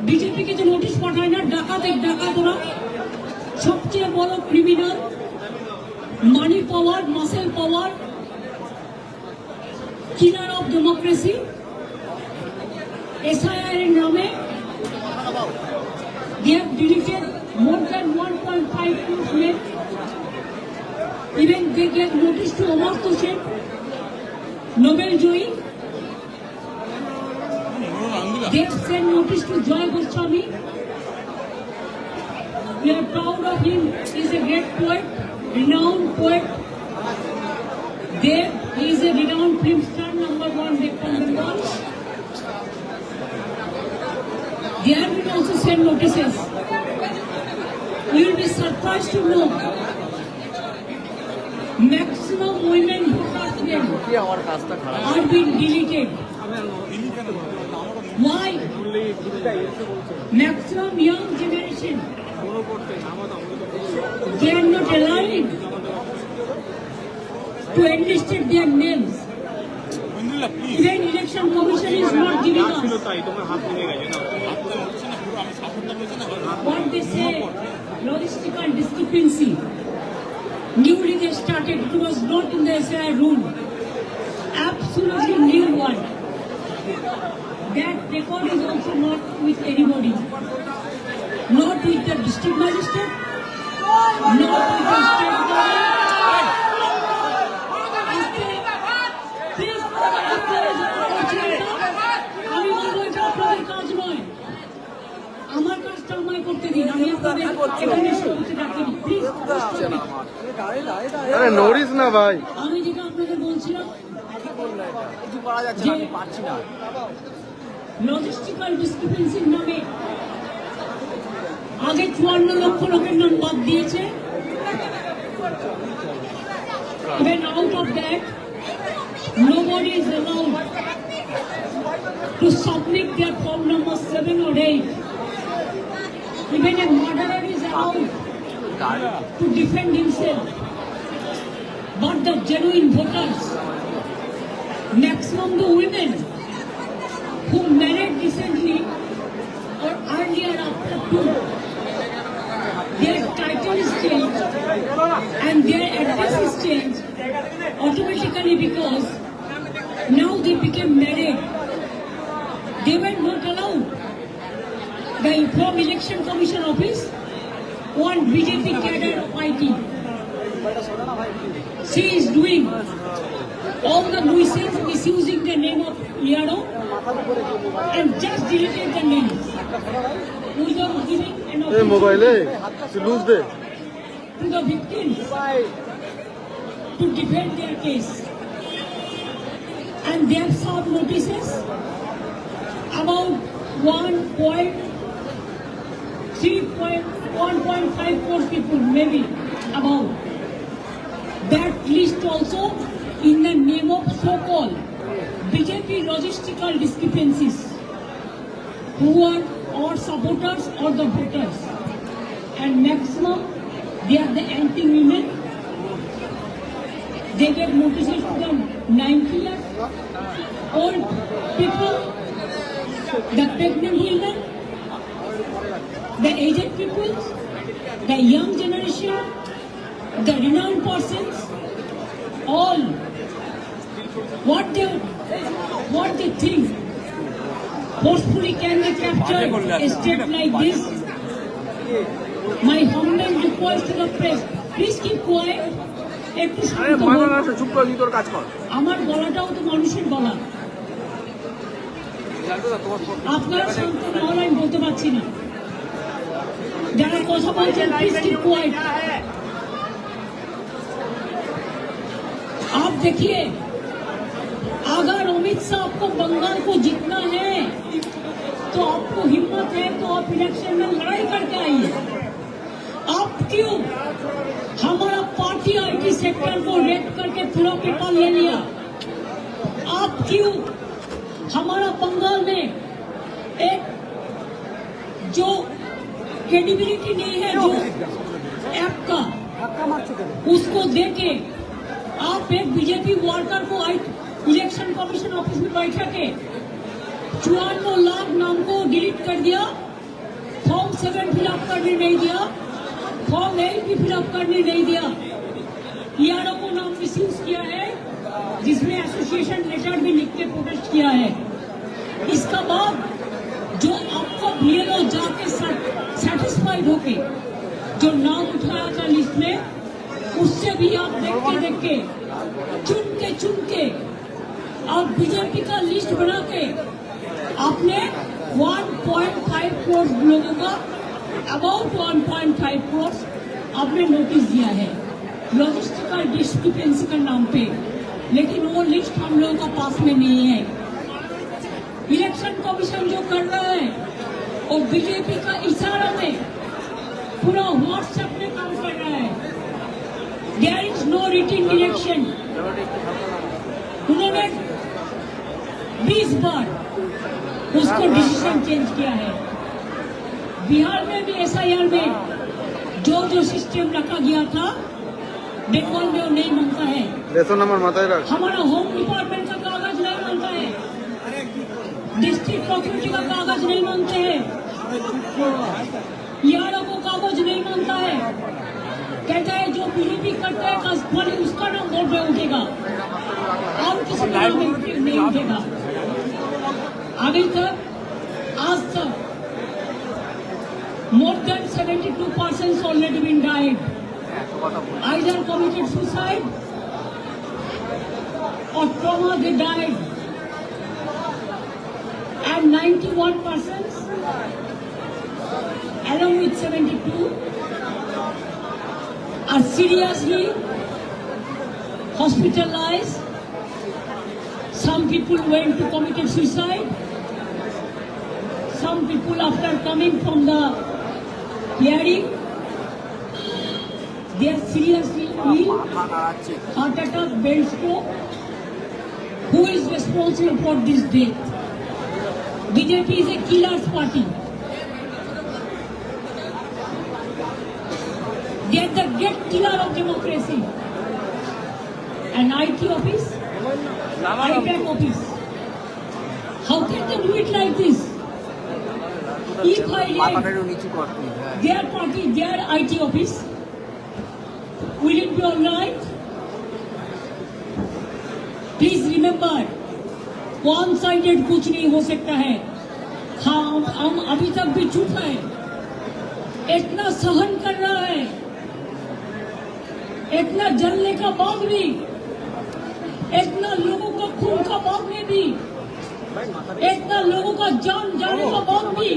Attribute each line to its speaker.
Speaker 1: BJP के जो notice पाठाয় না ডাকাত এক ডাকাত ওরা সবচেয়ে বড় criminal money power muscle power killer of democracy SIR এর নামে they have deleted more than 1.5 crore men. Even they get notice to Amartya Sen, Nobel Joy. They have sent notice to Joy Goswami. We are proud of him. He is a great poet, renowned poet. He is a renowned film star, #1 from Bengal. They have been also sent notices. You will be surprised to know maximum women voters are being deleted. Why? Maximum young generation, they are not allowed to enlist their names. Even election commission is not giving us what they say, logistical discrepancy. Newly they started, it was not in the SIR rule. Absolutely new one. That record is also not with anybody. Not with the district magistrate, not with the state government. আমি বলবো এটা আপনাদের কাজ নয়, আমার কাজটা আমায় করতে দিন। আমি আপনাদের এখানে করতে ডাকিনি, প্লিজ।
Speaker 2: আরে নোটিস না ভাই,
Speaker 1: আমি যেটা আপনাদের বলছিলাম লজিস্টিক্যাল ডিসক্রিপেন্সির নামে আগে 54 লক্ষ লোকের নাম বাদ দিয়েছে। Even out of that, nobody is allowed to submit their form number 7 or 8. Even a murderer is allowed to defend himself. But the genuine voters, maximum the women who married recently or earlier after 2, their title is changed and their address is changed automatically because now they became married. They were not allowed. The from Election Commission Office, one BJP cadre of IT, she is doing all the nuisance, misusing the name of Yado and just deleted the names without giving an opportunity to the victims to defend their case. And they have served notices about 1.5 people, maybe about. That list also in the name of so-called BJP logistical discrepancies, who are or supporters or the voters. And maximum, they are the anti-women. They get notices to the 90-year-old people, the pregnant women, the aged people, the young generation, the renowned persons, all. What they think, forcefully can they capture a state like this? My humble request to the press, please keep quiet. একটু আমার গলাটাও তো মানুষের গলা, আপনারা শান্ত না হলে আমি বলতে পারছি না। যারা কথা বলছেন প্লিজ কিপ কোয়াইট। आप देखिए, अगर अमित शाह आपको बंगाल को जीतना है तो आपको हिम्मत है तो आप इलेक्शन में लड़ाई करके आइए। आप क्यों हमारा पार्टी IT सेक्टर को रेड करके थ्रो पेपर ले लिया? आप क्यों हमारा बंगाल में एक जो क्रेडिबिलिटी नहीं है जो ऐप का, उसको देके आप एक बीजेपी वर्कर को इलेक्शन कमीशन ऑफिस में बैठा के 54 लाख नाम को डिलीट कर दिया 7 फिलअप करने नहीं दिया, फॉर्म 8 भी फिलअप करने नहीं दिया, पीआरओ को नाम मिसयूज किया है, जिसमें एसोसिएशन लेटर भी लिख के प्रोटेस्ट किया है। इसका बाद जो आपको बीएलओ जाके सेटिस्फाइड होके जो नाम उठाया था लिस्ट में, उससे भी आप देख के चुन के आप बीजेपी का लिस्ट बना के आपने 1.5 करोड़ लोगों का, अबाउट 1.5 करोड़ आपने नोटिस दिया है लॉजिस्टिकल डिस्क्रिपेंसी के नाम पे, लेकिन वो लिस्ट हम लोगों का पास में नहीं है। इलेक्शन कमीशन जो कर रहा है और बीजेपी का इशारा में पूरा व्हाट्सएप में काम कर रहा है। There is no written election. उन्होंने 20 बार उसको डिसीजन चेंज किया है। बिहार में भी एसआईआर में जो सिस्टम रखा गया था, बंगाल में वो नहीं मानता है। हमारा होम डिपार्टमेंट का कागज नहीं मानता है, डिस्ट्रिक्ट प्रॉपर्टी का कागज नहीं मानते हैं, पीआरओ को कागज नहीं मानता है। कहता है जो बीजेपी करता है खाली उसका नाम वोट में उठेगा और किसी का नाम नहीं उठेगा। अभी तक आज तक more than 72 persons already been died, either committed suicide or trauma they died, and 91 persons along with 72 are seriously hospitalized. Some people went to commit suicide. Some people after coming from the hearing, they are seriously ill, heart attack, brain stroke. Who is responsible for this death? BJP is a killer's party. They are the great killer of democracy. An IT office, IPAC office. How can they do it like this? If I let their party, their IT office, will it be alright? Please remember, one-sided कुछ नहीं हो सकता है। हम अभी तक भी चुप है, इतना सहन कर रहा है, इतना जलने का बाद भी, इतना लोगों का खून का बाद में भी, इतना लोगों का जान जाने का बाद भी